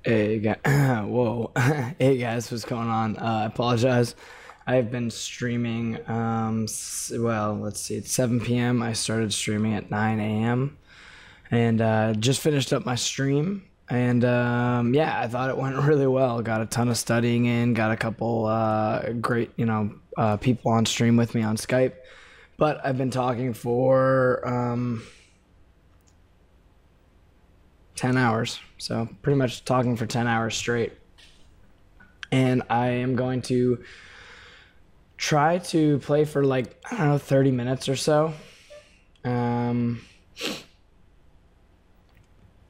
Hey, whoa. Hey guys, what's going on? I apologize. I've been streaming, well, let's see, it's 7 p.m. I started streaming at 9 a.m. and just finished up my stream. And yeah, I thought it went really well. Got a ton of studying in, got a couple great, people on stream with me on Skype. But I've been talking for 10 hours. So pretty much talking for 10 hours straight. And I am going to try to play for like, I don't know, 30 minutes or so. Yeah,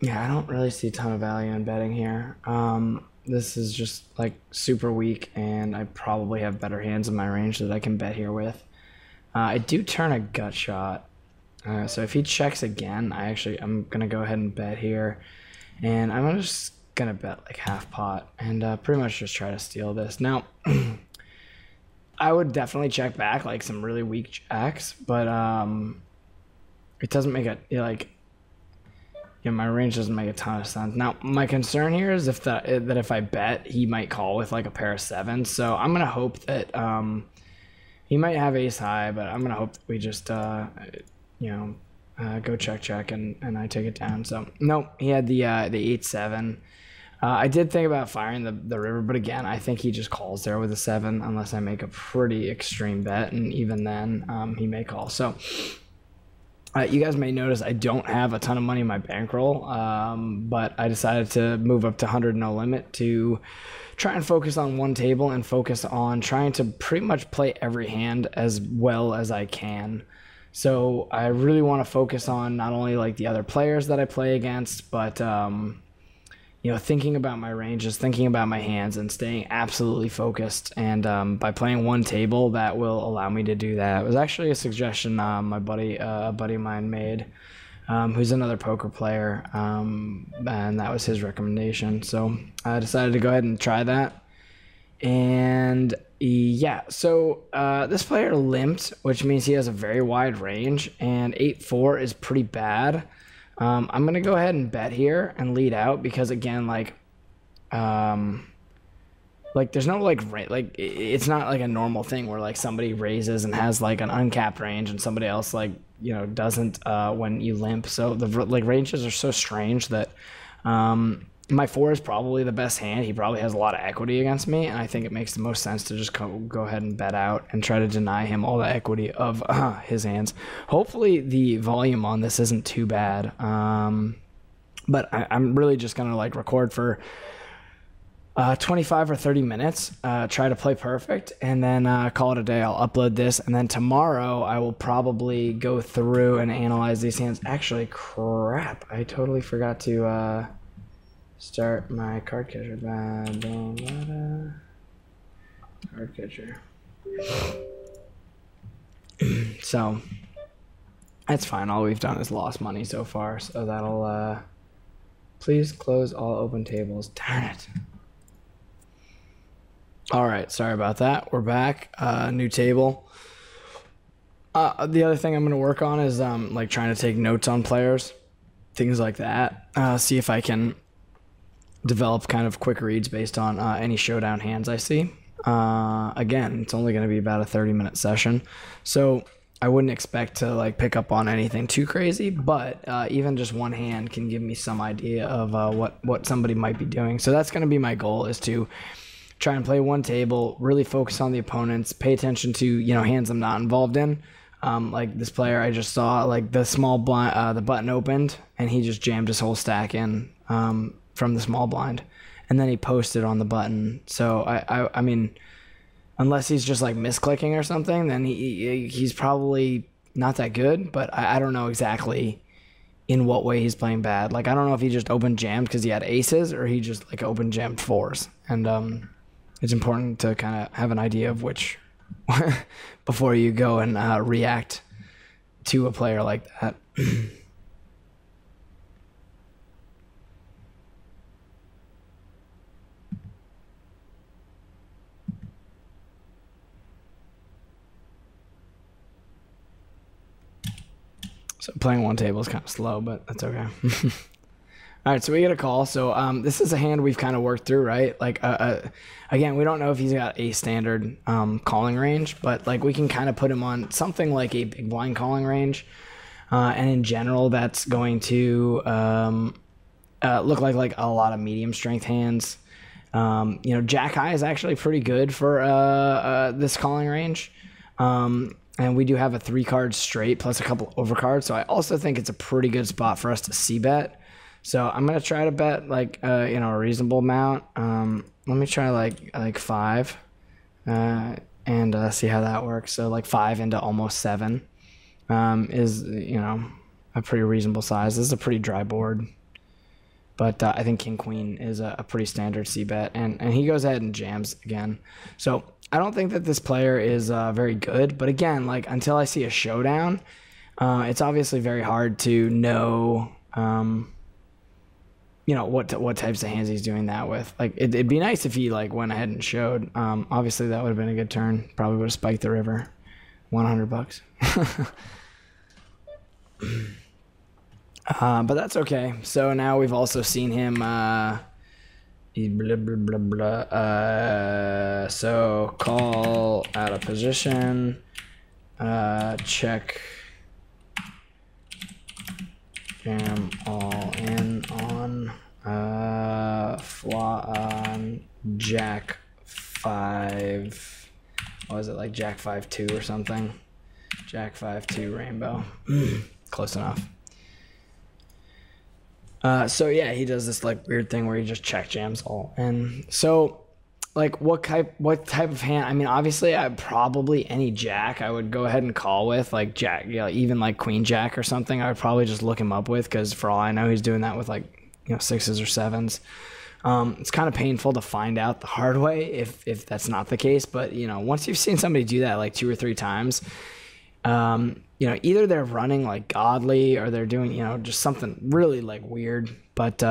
I don't really see a ton of value in betting here. This is just like super weak, and I probably have better hands in my range that I can bet here with. I do turn a gut shot. So if he checks again, I'm gonna go ahead and bet here, and I'm just gonna bet like half pot and pretty much just try to steal this. Now, I would definitely check back like some really weak jacks, but it doesn't make it my range doesn't make a ton of sense. Now, my concern here is that if I bet, he might call with like a pair of sevens. So I'm gonna hope that he might have ace high, but I'm gonna hope that we just go check and I take it down. So nope, he had the 8-7. I did think about firing the river, but again, I think he just calls there with a 7 unless I make a pretty extreme bet, and even then he may call. So you guys may notice I don't have a ton of money in my bankroll, but I decided to move up to 100 no limit to try and focus on one table and focus on trying to pretty much play every hand as well as I can. So I really want to focus on not only like the other players that I play against, but thinking about my ranges, thinking about my hands, and staying absolutely focused. And by playing one table, that will allow me to do that. It was actually a suggestion a buddy of mine made, who's another poker player, and that was his recommendation. So I decided to go ahead and try that. And yeah, so this player limped, which means he has a very wide range, and 8-4 is pretty bad. I'm going to go ahead and bet here and lead out because, again, there's no, it's not like a normal thing where, like, somebody raises and has, like, an uncapped range and somebody else, doesn't when you limp. So, ranges are so strange that my 4 is probably the best hand. He probably has a lot of equity against me, and I think it makes the most sense to just go ahead and bet out and try to deny him all the equity of his hands. Hopefully the volume on this isn't too bad, but I'm really just going to record for 25 or 30 minutes, try to play perfect, and then call it a day. I'll upload this, and then tomorrow I will probably go through and analyze these hands. Actually, crap, I totally forgot to start my card catcher. Bovada. Card catcher. So that's fine. All we've done is lost money so far. So that'll please close all open tables. Darn it. All right, sorry about that. We're back. New table. The other thing I'm going to work on is trying to take notes on players, things like that. See if I can develop kind of quick reads based on any showdown hands I see. Again, it's only going to be about a 30-minute session, so I wouldn't expect to pick up on anything too crazy, but even just one hand can give me some idea of what somebody might be doing. So that's going to be my goal, is to try and play one table, really focus on the opponents, pay attention to hands I'm not involved in. Like this player I just saw, the small blind, the button opened and he just jammed his whole stack in from the small blind, and then he posted on the button. So I mean, unless he's just misclicking or something, then he's probably not that good. But I don't know exactly in what way he's playing bad. I don't know if he just opened jammed because he had aces, or he just open jammed 4s. And it's important to kind of have an idea of which before you go and react to a player like that. So playing one table is kind of slow, but that's okay. All right, so we get a call. So this is a hand we've kind of worked through, right? Like, again, we don't know if he's got a standard calling range, but like we can kind of put him on something like a big blind calling range. And in general, that's going to look like a lot of medium strength hands. Jack high is actually pretty good for this calling range. And we do have a 3-card straight plus a couple overcards. So I also think it's a pretty good spot for us to c-bet. So I'm going to try to bet like, a reasonable amount. Let me try like 5 and see how that works. So like 5 into almost 7 is, a pretty reasonable size. This is a pretty dry board. But I think King Queen is a pretty standard c-bet. And he goes ahead and jams again. So I don't think that this player is very good. But again, like until I see a showdown, it's obviously very hard to know what types of hands he's doing that with. Like it'd be nice if he like went ahead and showed. Obviously that would have been a good turn. Probably would have spiked the river. $100. But that's okay. So now we've also seen him. Blah, blah, blah, blah. So call out of position. Check. Jam all in on Jack 5. What was it, like Jack 5-2 or something? Jack 5-2 rainbow. Close enough. So yeah, he does this like weird thing where he just check jams all. And so like what type of hand? I mean, obviously probably any jack I would go ahead and call with, like jack, even like queen jack or something. I would probably just look him up with, because for all I know he's doing that with like 6s or 7s. It's kind of painful to find out the hard way if that's not the case, but once you've seen somebody do that like 2 or 3 times, either they're running like godly or they're doing just something really like weird, but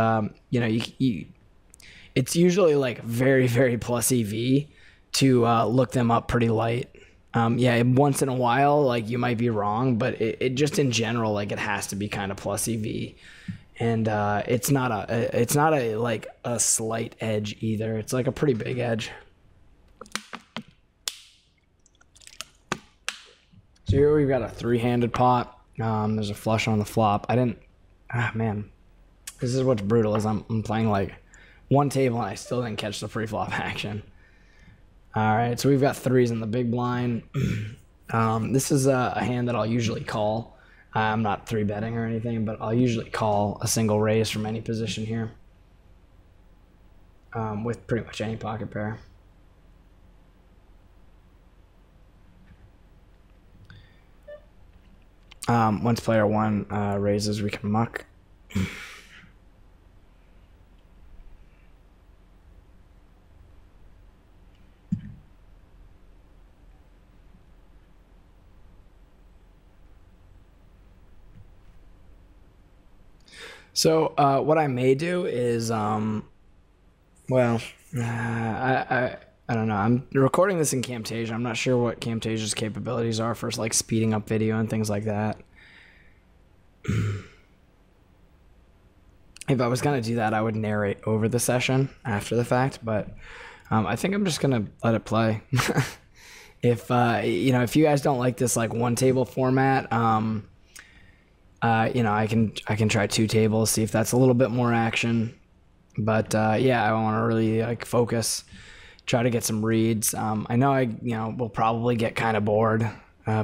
it's usually like very, very plus EV to look them up pretty light. Once in a while, like you might be wrong, but it just in general, like it has to be kind of plus EV. And it's not a like a slight edge either. It's like a pretty big edge. So here we've got a 3-handed pot. There's a flush on the flop. Man, this is what's brutal is I'm playing like 1 table and I still didn't catch the pre-flop action. All right, so we've got 3s in the big blind. This is a hand that I'll usually call. I'm not 3-betting or anything, but I'll usually call a single raise from any position here with pretty much any pocket pair. Once player 1 raises, we can muck. So what I may do is, I don't know. I'm recording this in Camtasia. I'm not sure what Camtasia's capabilities are for like speeding up video and things like that. If I was gonna do that, I would narrate over the session after the fact, but I think I'm just gonna let it play. If if you guys don't like this like 1 table format, I can try 2 tables, see if that's a little bit more action. But I want to really like focus, try to get some reads. I know we'll probably get kind of bored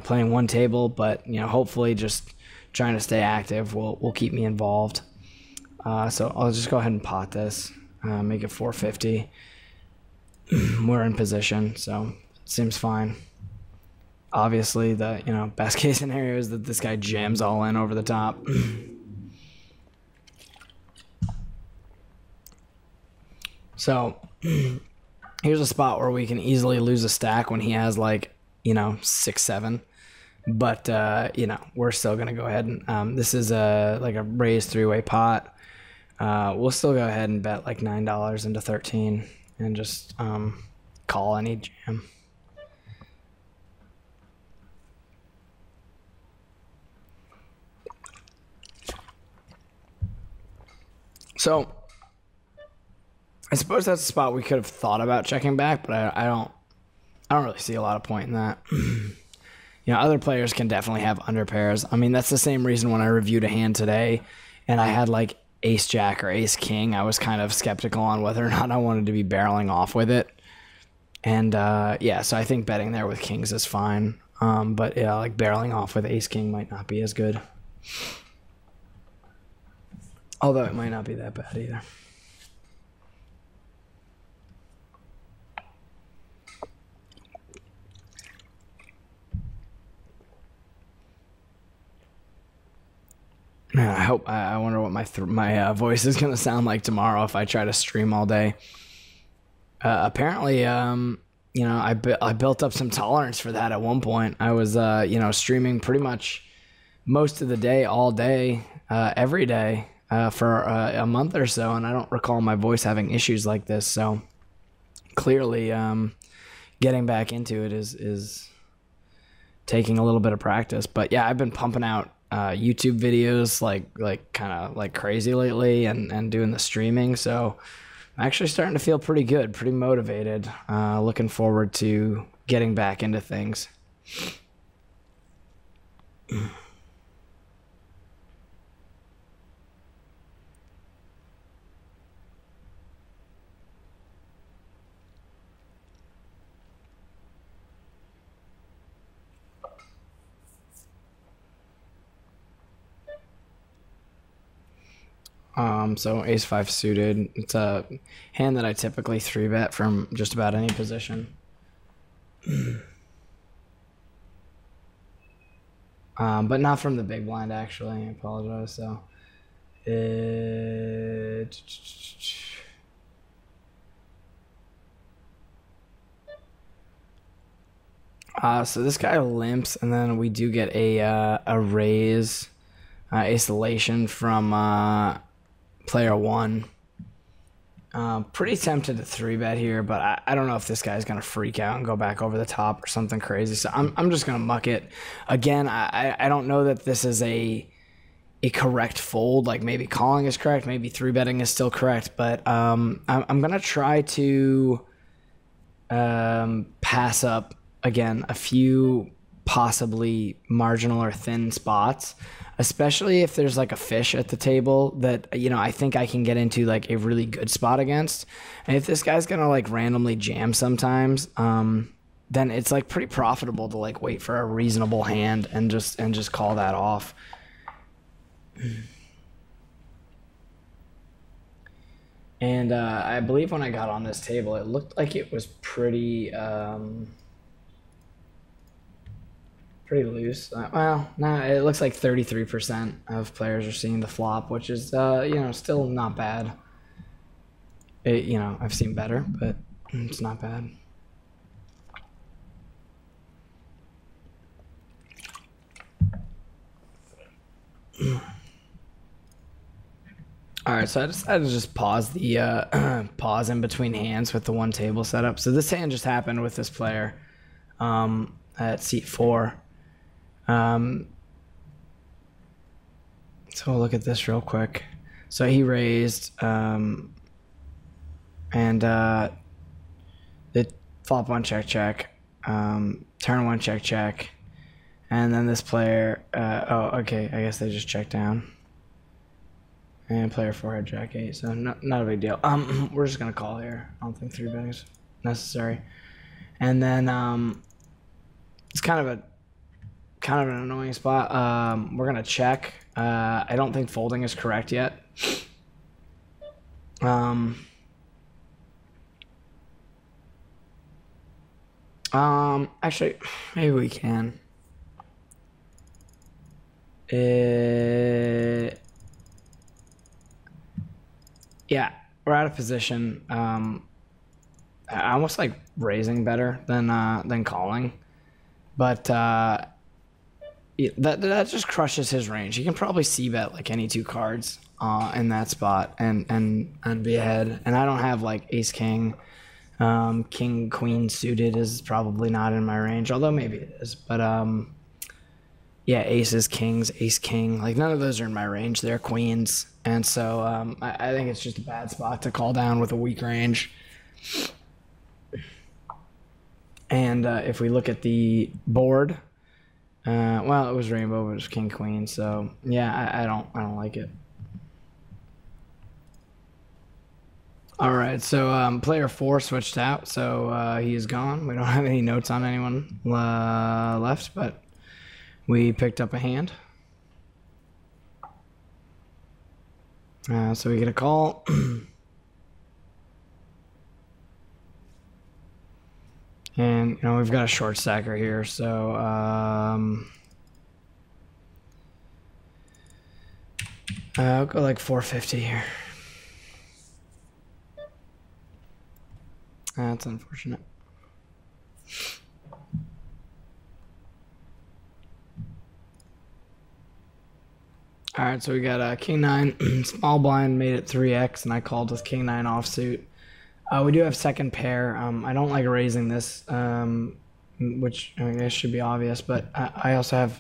playing 1 table, but hopefully just trying to stay active will keep me involved. So I'll just go ahead and pot this, make it 450. We're in position, so it seems fine. Obviously, the best case scenario is that this guy jams all in over the top. So here's a spot where we can easily lose a stack when he has like 6-7, but we're still gonna go ahead and this is like a raise 3-way pot. We'll still go ahead and bet like $9 into 13 and just call any jam. So I suppose that's a spot we could have thought about checking back, but I don't really see a lot of point in that. Other players can definitely have under pairs. I mean, that's the same reason when I reviewed a hand today and I had like ace jack or ace king, I was kind of skeptical on whether or not I wanted to be barreling off with it. And so I think betting there with kings is fine. But yeah, like barreling off with ace king might not be as good. Although it might not be that bad either. Man, I wonder what my voice is gonna sound like tomorrow if I try to stream all day. Apparently, I built up some tolerance for that at one point. I was, streaming pretty much most of the day, all day, every day for a month or so, and I don't recall my voice having issues like this. So clearly, getting back into it is taking a little bit of practice. But yeah, I've been pumping out YouTube videos like kind of like crazy lately and doing the streaming. So I'm actually starting to feel pretty good, pretty motivated. Looking forward to getting back into things. So ace five suited. It's a hand that I typically 3-bet from just about any position. But not from the big blind, actually. I apologize. So so this guy limps, and then we do get a raise, isolation from player one. Pretty tempted to 3-bet here, but I don't know if this guy's gonna freak out and go back over the top or something crazy. So I'm just gonna muck it. Again, I don't know that this is a correct fold. Like maybe calling is correct, maybe 3-betting is still correct, but I'm gonna try to pass up again a few possibly marginal or thin spots, especially if there's like a fish at the table that I think I can get into like a really good spot against. And if this guy's gonna like randomly jam sometimes, then it's like pretty profitable to like wait for a reasonable hand and just call that off. And I believe when I got on this table, it looked like it was pretty loose. Well, nah, it looks like 33% of players are seeing the flop, which is, still not bad. I've seen better, but it's not bad. All right, so I decided to just pause the pause in between hands with the one table setup. So this hand just happened with this player at seat 4. So we'll look at this real quick. So he raised, and the flop 1 check, turn 1 check, and then this player, okay, I guess they just checked down. And player 4 had jack 8, so not a big deal. We're just gonna call here. I don't think 3-betting is necessary. And then it's kind of an annoying spot. We're gonna check. I don't think folding is correct yet. Actually, maybe we can. Yeah, we're out of position. I almost like raising better than calling, but that just crushes his range. He can probably c-bet like any 2 cards in that spot and be ahead. And I don't have like ace king, king queen suited is probably not in my range, although maybe it is. But yeah, aces, kings, ace, king. Like, none of those are in my range. They're queens. And so I think it's just a bad spot to call down with a weak range. And if we look at the board, well, it was rainbow, but it was king, queen. So, yeah, I don't like it. All right, so player 4 switched out, so he is gone. We don't have any notes on anyone left, but we picked up a hand. So we get a call. And, we've got a short stacker here, so I'll go like 450 here. That's unfortunate. All right, so we got a king 9 small blind, made it 3x, and I called with king 9 offsuit. We do have second pair. I don't like raising this, which I guess should be obvious, but I also have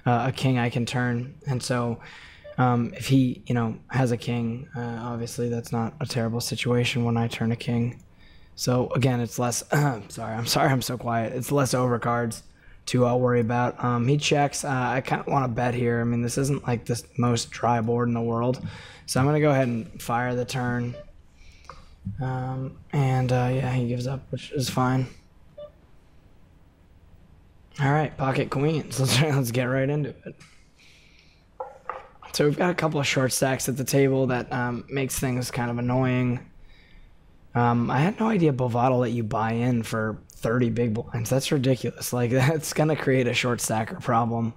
a king I can turn, and so if he has a king, obviously that's not a terrible situation when I turn a king. So again, it's less. Sorry, I'm so quiet. It's less overcards to worry about. He checks. I kind of want to bet here. I mean, this isn't like the most dry board in the world, so I'm gonna go ahead and fire the turn. Yeah, he gives up, which is fine. All right, pocket queens. Let's get right into it. So we've got a couple of short stacks at the table that makes things kind of annoying. I had no idea Bovada let you buy in for 30 big blinds. That's ridiculous. Like, that's gonna create a short stacker problem.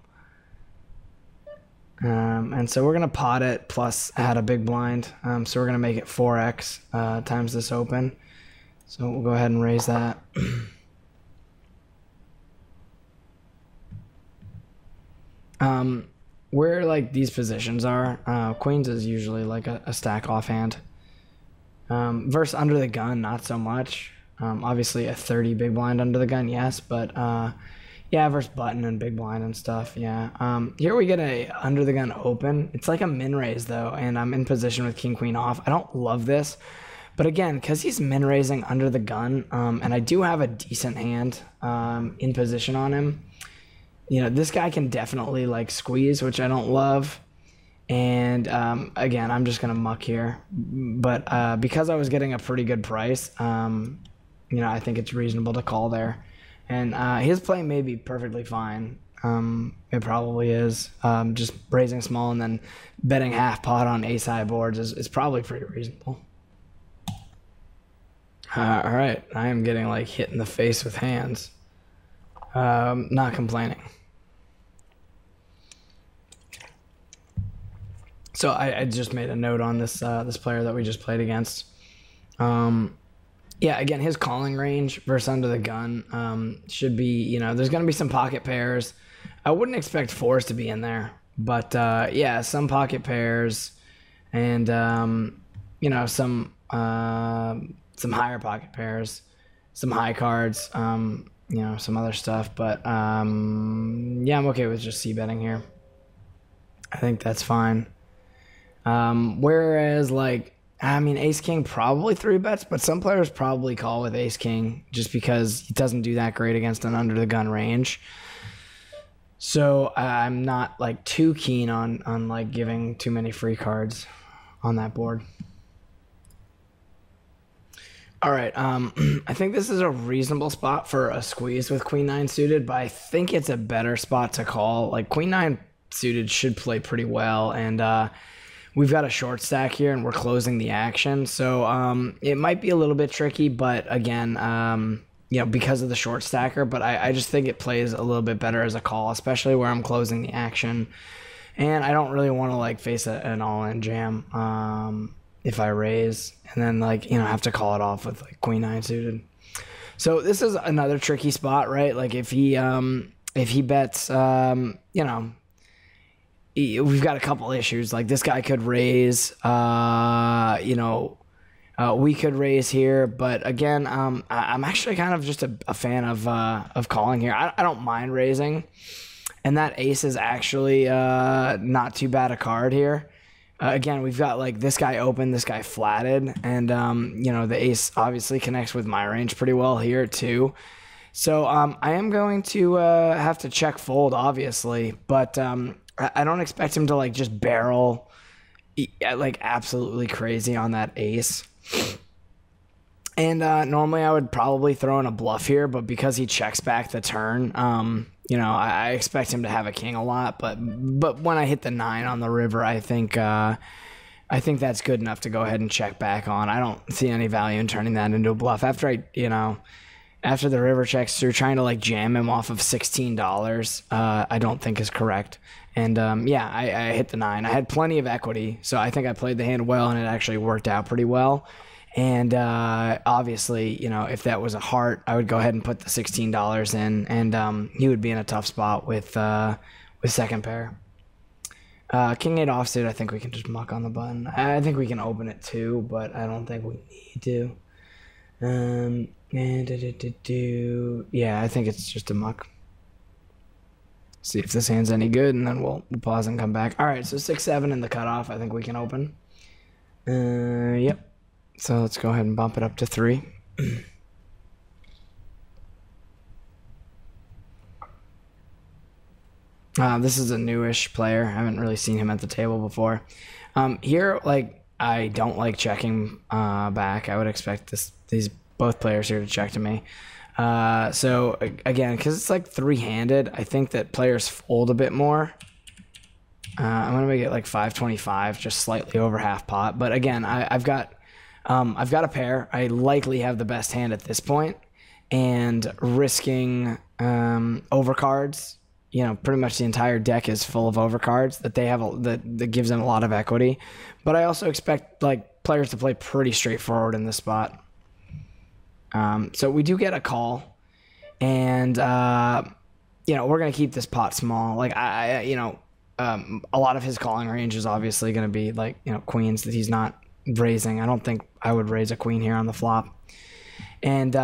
And so we're gonna pot it plus add a big blind. So we're gonna make it 4x times this open. So we'll go ahead and raise that. Where like these positions are, queens is usually like a stack offhand. Versus under the gun, not so much. Obviously a 30 big blind under the gun, yes, but yeah, versus button and big blind and stuff, yeah. Here we get a under the gun open. It's like a min raise though, and I'm in position with king queen off. I don't love this, but again, because he's min raising under the gun, and I do have a decent hand in position on him. This guy can definitely like squeeze, which I don't love. And again, I'm just gonna muck here, but because I was getting a pretty good price, I think it's reasonable to call there. And his play may be perfectly fine. It probably is. Just raising small and then betting half pot on ace high boards is probably pretty reasonable. All right, I am getting like hit in the face with hands. Not complaining. So I just made a note on this this player that we just played against. Yeah, again, his calling range versus under the gun should be, there's going to be some pocket pairs. I wouldn't expect fours to be in there, but yeah, some pocket pairs and some higher pocket pairs, some high cards, some other stuff. But yeah, I'm okay with just c-betting here. I think that's fine. Whereas ace king probably 3-bets, but some players probably call with ace king just because he doesn't do that great against an under the gun range. So I'm not like too keen on like giving too many free cards on that board. All right, I think this is a reasonable spot for a squeeze with queen 9 suited, but I think it's a better spot to call. Like queen 9 suited should play pretty well, and we've got a short stack here and we're closing the action. So it might be a little bit tricky, but again, because of the short stacker, but I just think it plays a little bit better as a call, especially where I'm closing the action. And I don't really want to like face an all-in jam if I raise and then have to call it off with like queen 9 suited. So this is another tricky spot, right? Like if he bets, we've got a couple issues. Like this guy could raise, we could raise here, but again, I'm actually kind of just a fan of calling here. I don't mind raising, And that ace is actually not too bad a card here. Again, we've got like this guy open, this guy flatted, and you know, the ace obviously connects with my range pretty well here too. So I am going to have to check fold, obviously, but I don't expect him to like just barrel like absolutely crazy on that ace. And normally I would probably throw in a bluff here, but because he checks back the turn, you know, I expect him to have a king a lot. But when I hit the 9 on the river, I think that's good enough to go ahead and check back on. I don't see any value in turning that into a bluff after after the river checks through. Trying to like jam him off of $16, I don't think is correct. And yeah, I hit the 9. I had plenty of equity, so I think I played the hand well, and it actually worked out pretty well. And obviously, you know, if that was a heart, I would go ahead and put the $16 in, and he would be in a tough spot with second pair. King 8 offsuit, I think we can just muck on the button. I think we can open it too, but I don't think we need to. Yeah, I think it's just a muck. See if this hand's any good, and then we'll pause and come back. All right, so 6-7 in the cutoff. I think we can open. Yep. So let's go ahead and bump it up to 3. This is a newish player. I haven't really seen him at the table before. Here, like, I don't like checking back. I would expect these both players here to check to me. So again, because it's like 3-handed, I think that players fold a bit more. I'm gonna make it like 525, just slightly over half pot. But again, I've got a pair. I likely have the best hand at this point, and risking overcards. You know, pretty much the entire deck is full of overcards that they have that gives them a lot of equity. But I also expect like players to play pretty straightforward in this spot. So we do get a call, and you know, we're gonna keep this pot small. Like you know, a lot of his calling range is obviously gonna be like, you know, queens that he's not raising. I don't think I would raise a queen here on the flop. And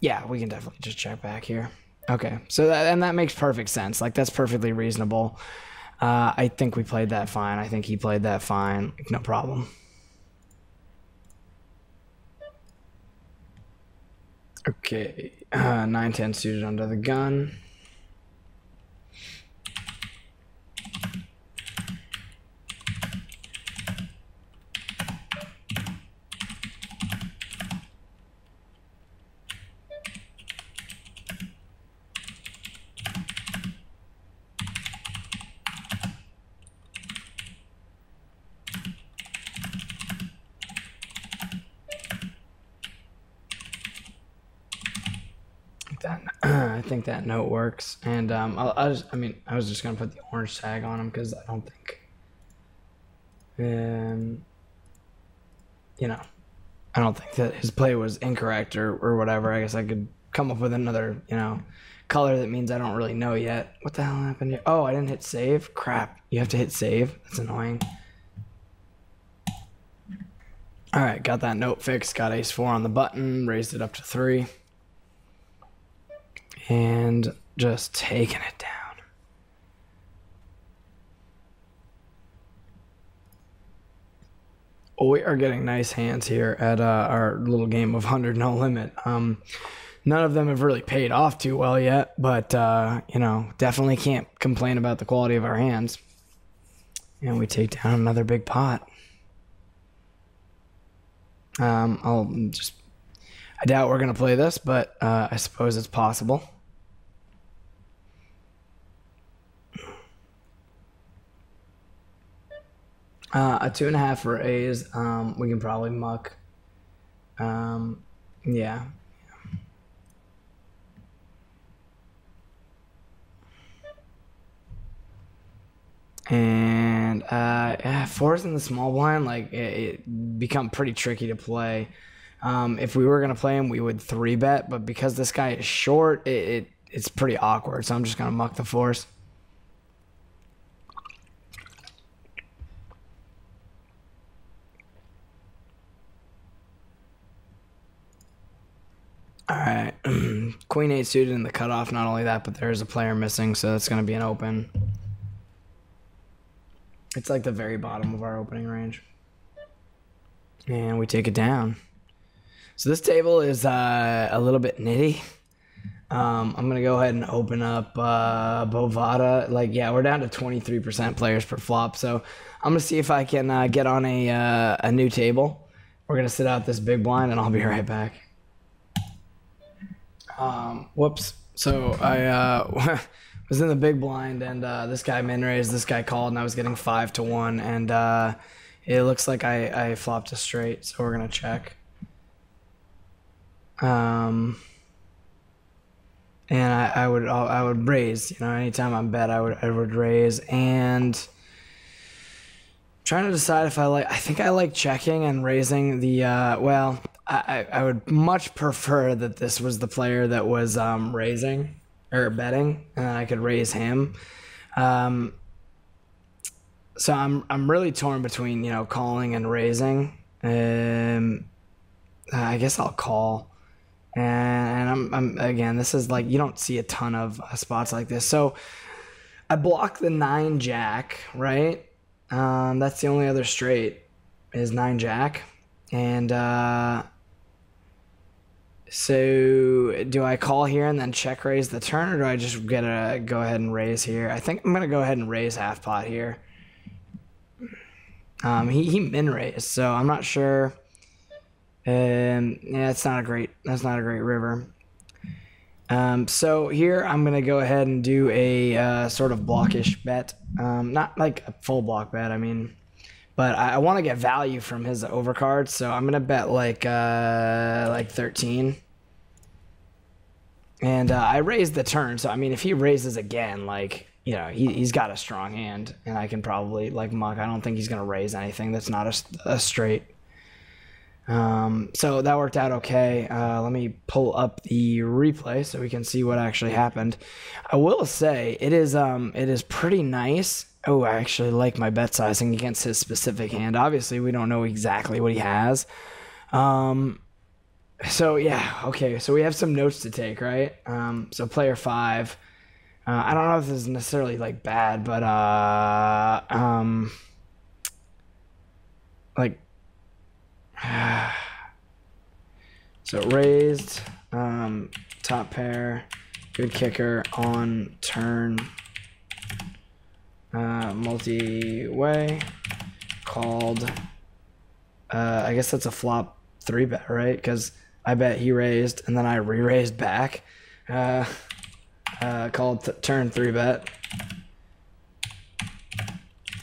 yeah, we can definitely just check back here. Okay, so that makes perfect sense. Like, that's perfectly reasonable. I think we played that fine. I think he played that fine. Like, no problem. Okay, 9-10 suited under the gun. I think that note works, and I was just gonna put the orange tag on him because I don't think, you know, I don't think that his play was incorrect or whatever. I guess I could come up with another, you know, color that means I don't really know yet. What the hell happened here? Oh, I didn't hit save. Crap! You have to hit save. That's annoying. All right, got that note fixed. Got ace-4 on the button. Raised it up to 3. And just taking it down. Oh, we are getting nice hands here at our little game of 100 no limit. None of them have really paid off too well yet, but you know, definitely can't complain about the quality of our hands. And we take down another big pot. I doubt we're gonna play this, but I suppose it's possible. A 2.5 for A's. We can probably muck. Yeah. And yeah, 4s in the small blind, like it become pretty tricky to play. If we were gonna play him, we would 3-bet, but because this guy is short, it's pretty awkward. So I'm just gonna muck the 4s. All right, Queen 8 suited in the cutoff. Not only that, but there's a player missing, so it's going to be an open. It's like the very bottom of our opening range. And we take it down. So this table is a little bit nitty. I'm going to go ahead and open up Bovada. Like, yeah, we're down to 23% players per flop. So I'm going to see if I can get on a new table. We're going to sit out this big blind, and I'll be right back. Whoops. So I was in the big blind, and this guy min-raised, this guy called, and I was getting 5-1, and it looks like I flopped a straight, so we're going to check. And I would raise, you know, anytime I'm bet, I would raise, and I'm trying to decide if I think I like checking and raising the, well, I would much prefer that this was the player that was raising or betting, and I could raise him. So I'm really torn between, you know, calling and raising. I guess I'll call. And I'm again, this is like, you don't see a ton of spots like this. So I block the 9 jack, right? That's the only other straight is 9 jack. And so do I call here and then check raise the turn, or do I just go ahead and raise here? I think I'm going to go ahead and raise half pot here. He min raised, so I'm not sure. Yeah, that's not a great river. So here I'm going to go ahead and do a sort of blockish bet. Not like a full block bet, I mean, but I want to get value from his overcard, so I'm going to bet like 13. And I raised the turn, so I mean, if he raises again, like, you know, he's got a strong hand, and I can probably, like, muck. I don't think he's going to raise anything that's not a straight. So that worked out okay. Let me pull up the replay so we can see what actually happened. I will say it is pretty nice. Oh, I actually like my bet sizing against his specific hand. Obviously, we don't know exactly what he has. So yeah, okay. So we have some notes to take, right? So player 5. I don't know if this is necessarily like bad, but like. So raised, top pair, good kicker on turn, multi-way, called. I guess that's a flop 3 bet, right? Because I bet he raised and then I re-raised back. Called turn 3 bet.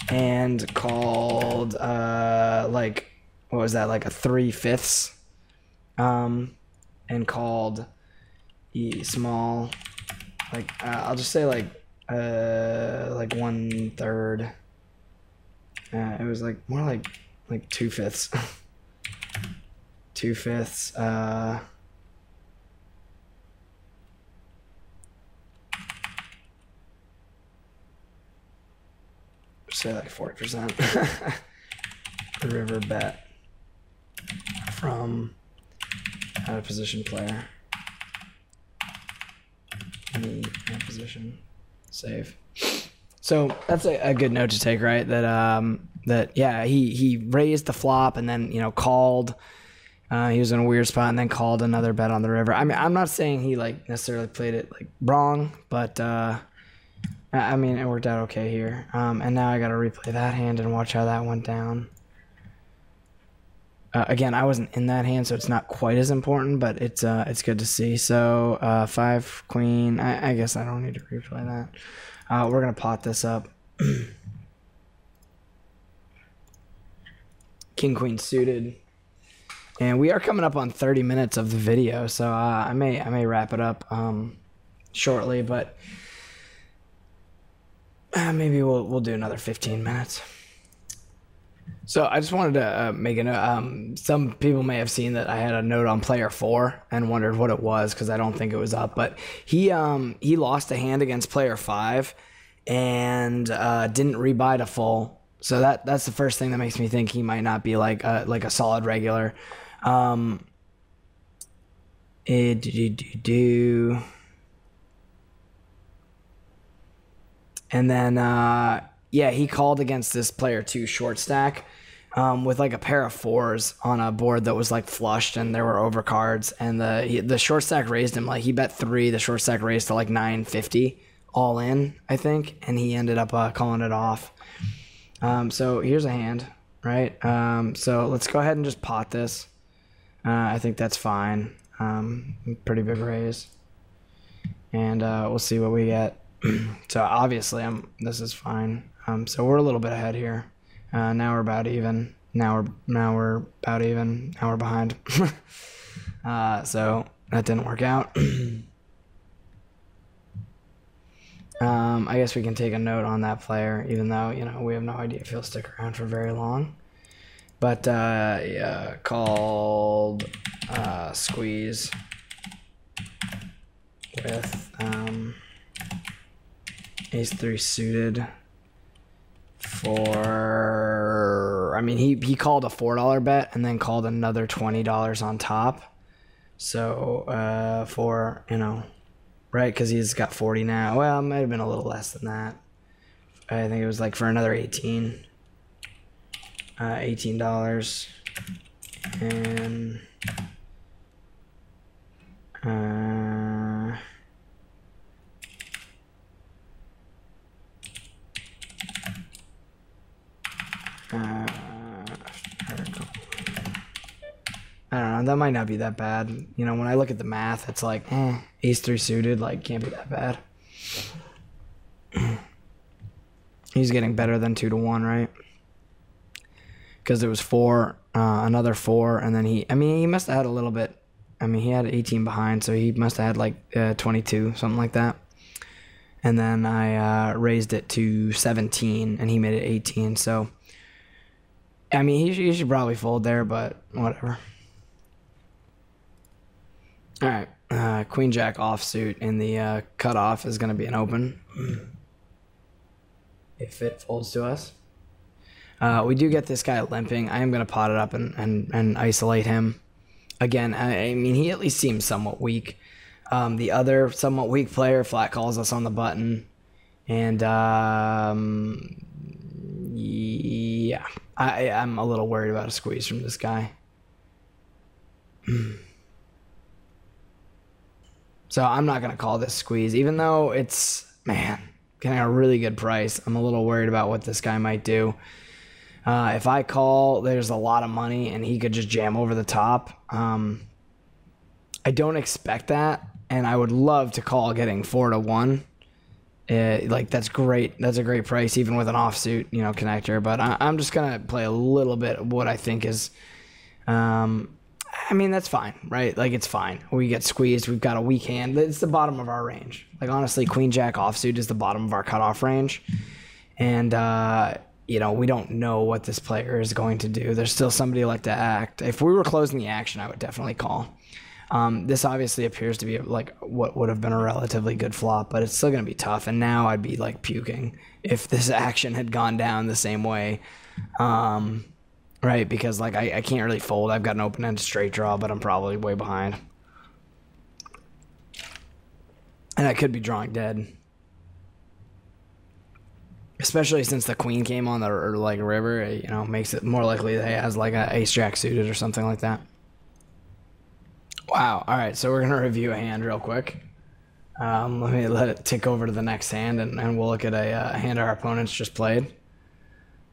And called like, what was that, like a 3/5, and called E small, like I'll just say like 1/3. It was like more like 2/5. 2/5. Say like 40%. River bet from out of position player. Me out of position. Save. So that's a good note to take, right? That yeah, he raised the flop and then, you know, called. He was in a weird spot and then called another bet on the river. I mean, I'm not saying he like necessarily played it like wrong, but I mean, it worked out okay here. And now I got to replay that hand and watch how that went down. Again, I wasn't in that hand, so it's not quite as important, but it's good to see. So 5 queen. I guess I don't need to replay that. We're gonna pot this up. King queen suited, and we are coming up on 30 minutes of the video, so I may wrap it up shortly, but maybe we'll do another 15 minutes. So I just wanted to make a note. Some people may have seen that I had a note on player 4 and wondered what it was because I don't think it was up. But he lost a hand against player 5 and didn't rebuy to full. So that's the first thing that makes me think he might not be like a solid regular. And then, yeah, he called against this player 2 short stack with like a pair of 4s on a board that was like flushed and there were overcards. And the short stack raised him, like he bet 3, the short stack raised to like 950 all in, I think. And he ended up calling it off. So here's a hand, right? So let's go ahead and just pot this. I think that's fine. Pretty big raise. And we'll see what we get. So obviously this is fine. So we're a little bit ahead here. Now we're about even. Now we're about even. Now we're behind. So that didn't work out. I guess we can take a note on that player, even though, you know, we have no idea if he'll stick around for very long. But yeah, called squeeze with ace 3 suited for, I mean, he called a $4 bet and then called another $20 on top. So for, you know, right, because he's got 40 now. Well, it might have been a little less than that. I think it was like for another 18. $18. And I don't know, that might not be that bad. You know, when I look at the math, it's like, ace 3 suited, like, can't be that bad. He's getting better than 2 to 1, right? Because it was 4, another 4, and then he must have had a little bit. I mean, he had 18 behind, so he must have had like 22, something like that. And then I raised it to 17, and he made it 18. So, I mean, he should probably fold there, but whatever. All right, Queen Jack offsuit in the cutoff is going to be an open if it folds to us. We do get this guy limping. I am going to pot it up and isolate him. Again, I mean, he at least seems somewhat weak. The other somewhat weak player flat calls us on the button. And, yeah, I'm a little worried about a squeeze from this guy. So I'm not going to call this squeeze, even though it's, man, getting a really good price. I'm a little worried about what this guy might do. If I call, there's a lot of money and he could just jam over the top. I don't expect that, and I would love to call getting 4 to 1. Like, that's great. That's a great price, even with an offsuit, you know, connector. But I'm just gonna play a little bit of what I think is. I mean, that's fine, right? Like, it's fine. We get squeezed. We've got a weak hand. It's the bottom of our range. Like, honestly, Queen Jack offsuit is the bottom of our cutoff range, and you know, we don't know what this player is going to do. There's still somebody like to act. If we were closing the action, I would definitely call. This obviously appears to be like what would have been a relatively good flop, but it's still going to be tough. And now I'd be like puking if this action had gone down the same way. Right, because like I can't really fold. I've got an open-ended straight draw, but I'm probably way behind. And I could be drawing dead. Especially since the queen came on the like river, it, you know, makes it more likely that he has like a ace jack suited or something like that. Wow. All right, so we're gonna review a hand real quick. Let me let it tick over to the next hand, and we'll look at a hand our opponents just played.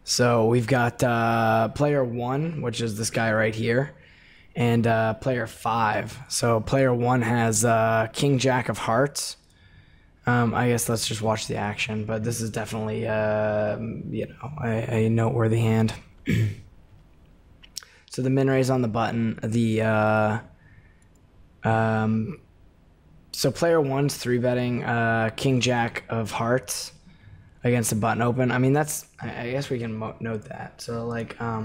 So we've got player 1, which is this guy right here, and player 5. So player 1 has King Jack of Hearts. I guess let's just watch the action, but this is definitely, you know, a noteworthy hand. So the min raise on the button, so player 1's 3-betting King Jack of Hearts against the button open. I mean, that's, I guess we can note that. So like, I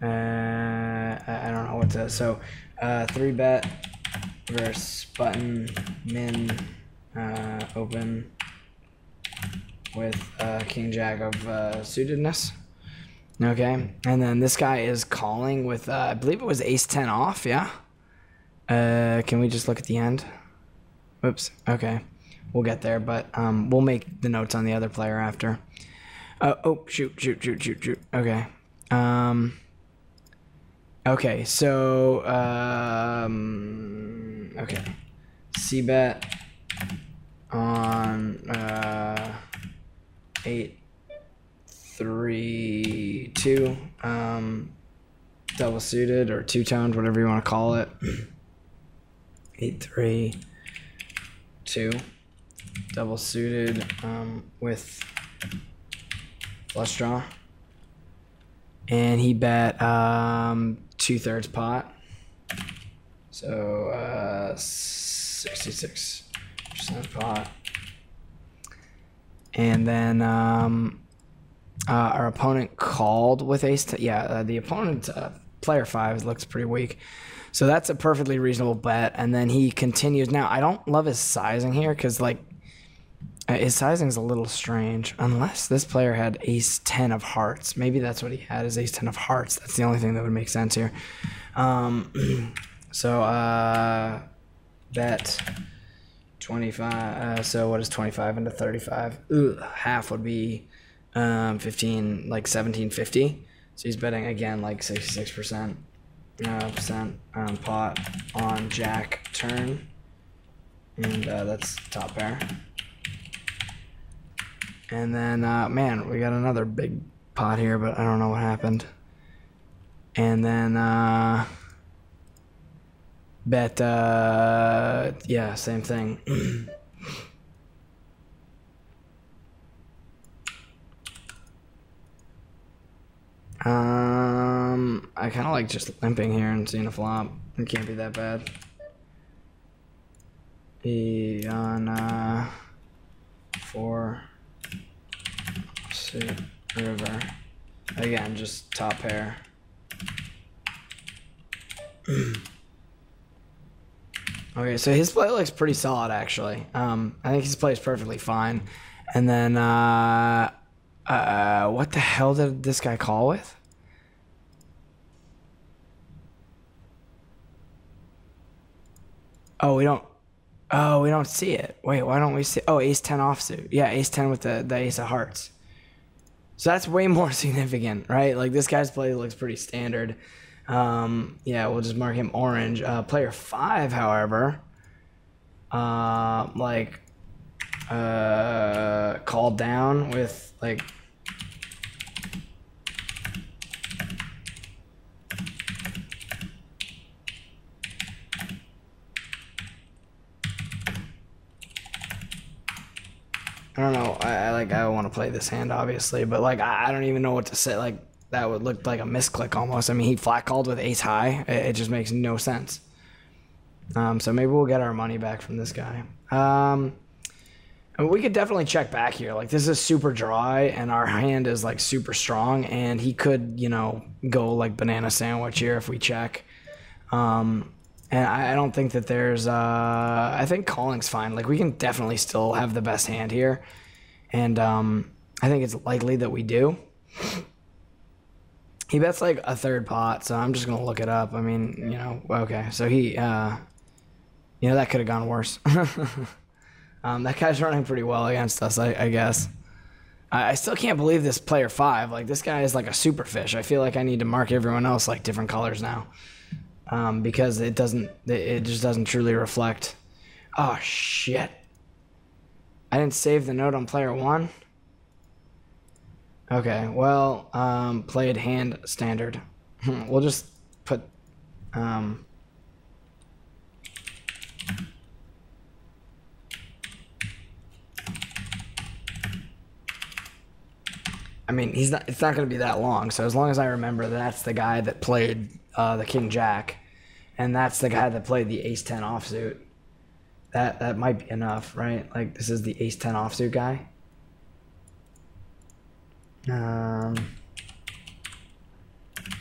don't know what to, so 3-bet versus button min open with King Jack of suitedness. Okay, and then this guy is calling with I believe it was ace 10 off. Yeah, Can we just look at the end? Oops. Okay. We'll get there, but we'll make the notes on the other player after. Oh, shoot. Okay. Okay, so, okay. C-bet on 8-3-2, double suited or two-toned, whatever you want to call it. 8-3-2, double suited with flush draw. And he bet 2/3 pot. So 66% pot. And then our opponent called with ace. The opponent, player 5, looks pretty weak. So that's a perfectly reasonable bet. And then he continues. Now, I don't love his sizing here because, like, his sizing is a little strange. Unless this player had ace 10 of hearts. Maybe that's what he had, is ace 10 of hearts. That's the only thing that would make sense here. So, bet 25. So what is 25 into 35? Half would be 15, like 1750. So he's betting again like 66% pot on jack turn, and that's top pair. And then man, we got another big pot here, but I don't know what happened. And then bet yeah, same thing. I kind of like just limping here and seeing a flop. It can't be that bad. He on 4 suit river. Again, just top pair. Okay, so his play looks pretty solid actually. I think his play is perfectly fine. And then what the hell did this guy call with? Oh, we don't see it. Wait, why don't we see? Oh, ace 10 offsuit. Yeah, ace 10 with the ace of hearts. So that's way more significant, right? Like, this guy's play looks pretty standard. Yeah, we'll just mark him orange. Player 5, however, called down with like. I don't know. I want to play this hand, obviously, but like I don't even know what to say. Like, that would look like a misclick almost. I mean, he flat called with ace high. It just makes no sense. So maybe we'll get our money back from this guy. I mean, we could definitely check back here. Like, this is super dry, and our hand is like super strong, and he could, you know, go like banana sandwich here if we check. And I don't think that there's, I think calling's fine. Like, we can definitely still have the best hand here. And I think it's likely that we do. He bets like a third pot, so I'm just going to look it up. I mean, you know, okay. So he, you know, that could have gone worse. That guy's running pretty well against us, I guess. I still can't believe this player 5. Like, this guy is like a super fish. I feel like I need to mark everyone else like different colors now. Because it just doesn't truly reflect. Oh, shit. I didn't save the note on player 1. Okay, well, played hand standard. We'll just put, I mean, it's not going to be that long, so as long as I remember that's the guy that played the king jack, and that's the guy that played the ace 10 offsuit, that might be enough, right? Like, this is the ace 10 offsuit guy.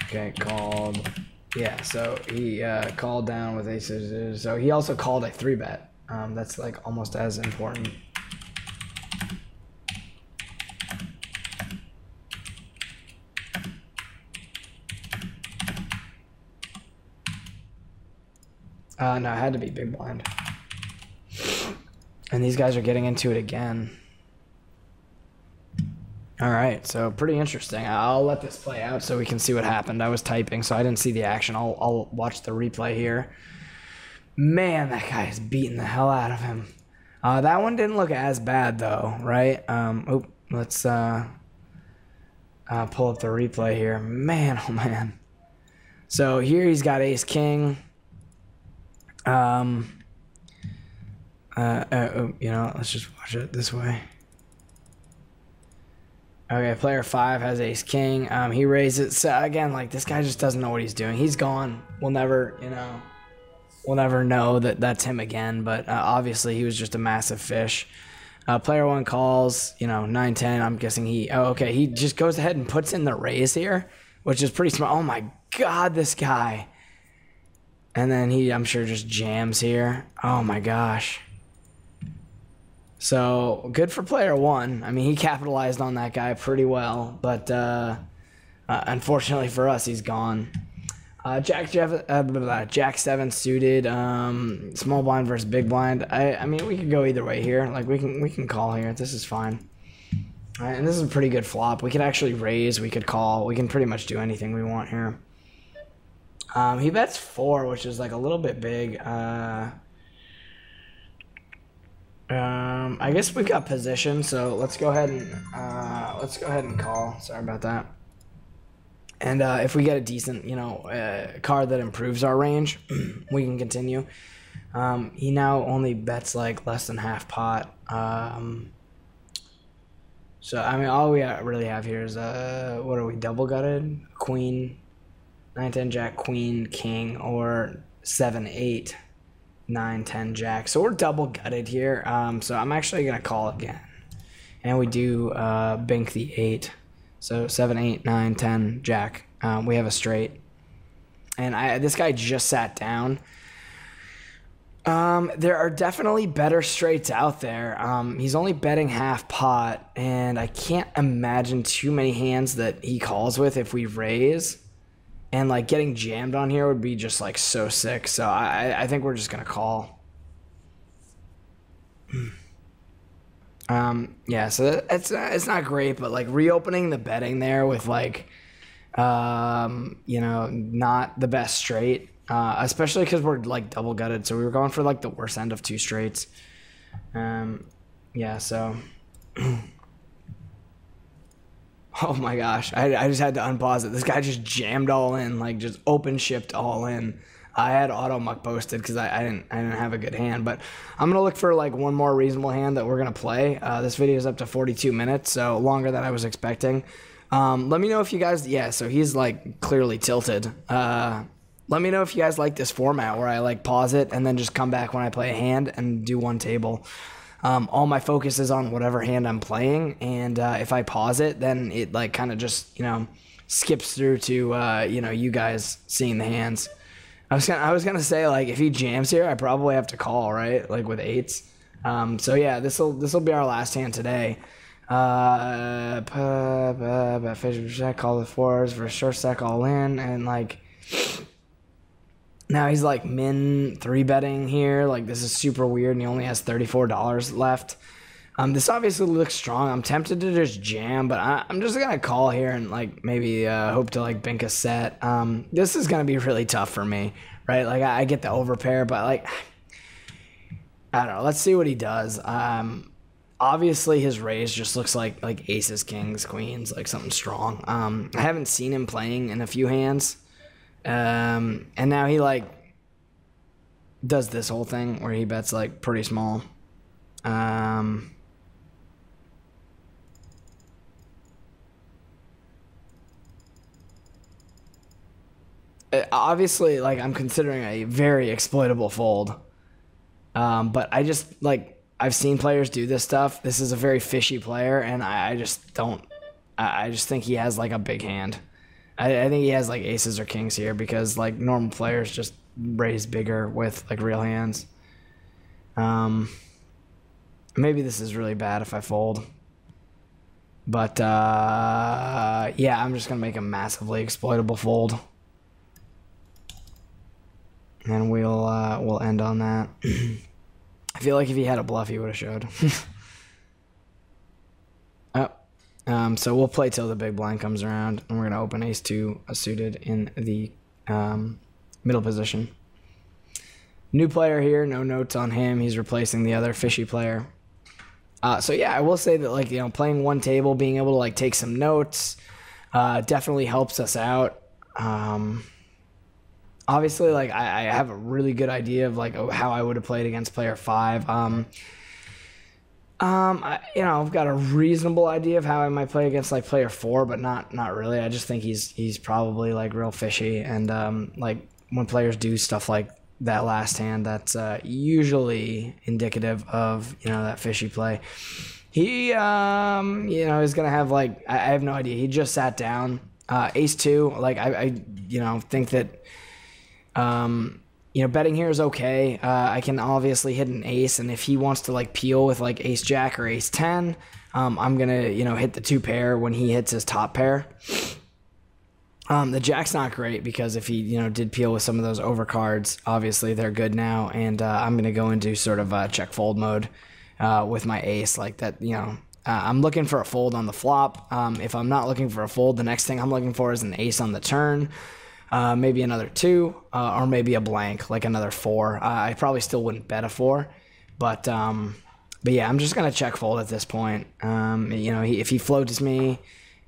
Okay, called. Yeah, so he called down with aces. So he also called a 3-bet. That's like almost as important. No, it had to be big blind. And these guys are getting into it again. All right, so pretty interesting. I'll let this play out so we can see what happened. I was typing, so I didn't see the action. I'll watch the replay here. Man, that guy is beating the hell out of him. That one didn't look as bad, though, right? Let's pull up the replay here. Man, oh, man. So here he's got ace-king. You know, let's just watch it this way. Okay, player 5 has ace-king. He raises. So, again, like, this guy just doesn't know what he's doing. He's gone. We'll never, you know, we'll never know that that's him again. But obviously, he was just a massive fish. Player 1 calls, you know, 9-10. I'm guessing he... Oh, okay. He just goes ahead and puts in the raise here, which is pretty smart. Oh, my God, this guy. And then he, I'm sure, just jams here. Oh, my gosh. So, good for player 1. I mean, he capitalized on that guy pretty well. But, unfortunately for us, he's gone. Jack 7 suited. Small blind versus big blind. I mean, we could go either way here. Like, we can call here. This is fine. All right, and this is a pretty good flop. We could actually raise. We could call. We can pretty much do anything we want here. He bets 4, which is, like, a little bit big. I guess we've got position, so let's go ahead and call. Sorry about that. And if we get a decent, you know, card that improves our range, we can continue. He now only bets like less than half pot. So I mean, all we really have here is what are we, double gutted? Queen, 9-10 jack, queen, king, or 7-8. 9-10 jack. So we're double gutted here. So I'm actually gonna call again, and we do bink the 8. So 7, 8, 9, 10 jack. We have a straight, and this guy just sat down. There are definitely better straights out there. He's only betting half pot, and I can't imagine too many hands that he calls with if we raise. And, like, getting jammed on here would be just, like, so sick. So I think we're just going to call. Yeah, so it's not great, but, like, reopening the betting there with, like, you know, not the best straight. Especially because we're, like, double gutted. So we were going for, like, the worst end of 2 straights. Yeah, so... Oh my gosh, I just had to unpause it. This guy just jammed all in, like just open shipped all in. I had auto muck posted because I didn't have a good hand, but I'm gonna look for like one more reasonable hand that we're gonna play. This video is up to 42 minutes, so longer than I was expecting. Let me know if you guys, yeah, so he's like clearly tilted. Let me know if you guys like this format where I like pause it and then just come back when I play a hand and do one table. All my focus is on whatever hand I'm playing, and if I pause it, then it like kind of just, you know, skips through to you know, you guys seeing the hands. I was gonna say, like, if he jams here, I probably have to call, right? Like with 8s. So yeah, this'll be our last hand today. Fish check, call the 4s for short stack all in, and like. Now he's like min 3-betting here. Like, this is super weird, and he only has $34 left. This obviously looks strong. I'm tempted to just jam, but I'm just gonna call here and like maybe hope to like bink a set. This is gonna be really tough for me, right? Like I get the overpair, but like I don't know. Let's see what he does. Obviously his raise just looks like aces, kings, queens, like something strong. I haven't seen him playing in a few hands. And now he like does this whole thing where he bets like pretty small. Obviously, like, I'm considering a very exploitable fold. But I just like, I've seen players do this stuff. This is a very fishy player, and I just don't. I just think he has like a big hand. I think he has like aces or kings here because like normal players just raise bigger with like real hands. Maybe this is really bad if I fold. But yeah, I'm just going to make a massively exploitable fold. and we'll end on that. I feel like if he had a bluff, he would have showed. So we'll play till the big blind comes around, and we're gonna open ace two suited in the middle position. New player here, no notes on him. He's replacing the other fishy player. So yeah, I will say that, like, you know, playing one table, being able to like take some notes, definitely helps us out. Obviously, like I have a really good idea of like how I would have played against player 5. You know, I've got a reasonable idea of how I might play against like player 4, but not really. I just think he's probably like real fishy, and like when players do stuff like that last hand, that's usually indicative of, you know, that fishy play. He you know, is gonna have like I have no idea. He just sat down ace 2. Like I you know, think that you know, betting here is okay. I can obviously hit an ace, and if he wants to like peel with like ace jack or ace 10, I'm gonna, you know, hit the 2 pair when he hits his top pair. The jack's not great, because if he, you know, did peel with some of those overcards, obviously they're good now, and I'm gonna go into sort of check fold mode with my ace like that. You know, I'm looking for a fold on the flop. If I'm not looking for a fold, the next thing I'm looking for is an ace on the turn. Maybe another 2, or maybe a blank, like another 4. I probably still wouldn't bet a 4, but yeah, I'm just gonna check fold at this point. You know, if he floats me,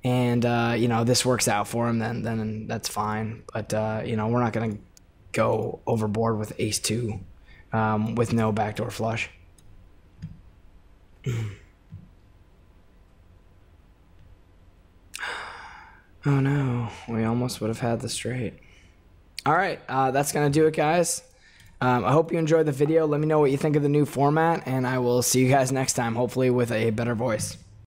and you know, this works out for him, then that's fine. But you know, we're not gonna go overboard with ace 2 with no backdoor flush. Oh no, we almost would have had the straight. All right, that's going to do it, guys. I hope you enjoyed the video. Let me know what you think of the new format, and I will see you guys next time, hopefully with a better voice.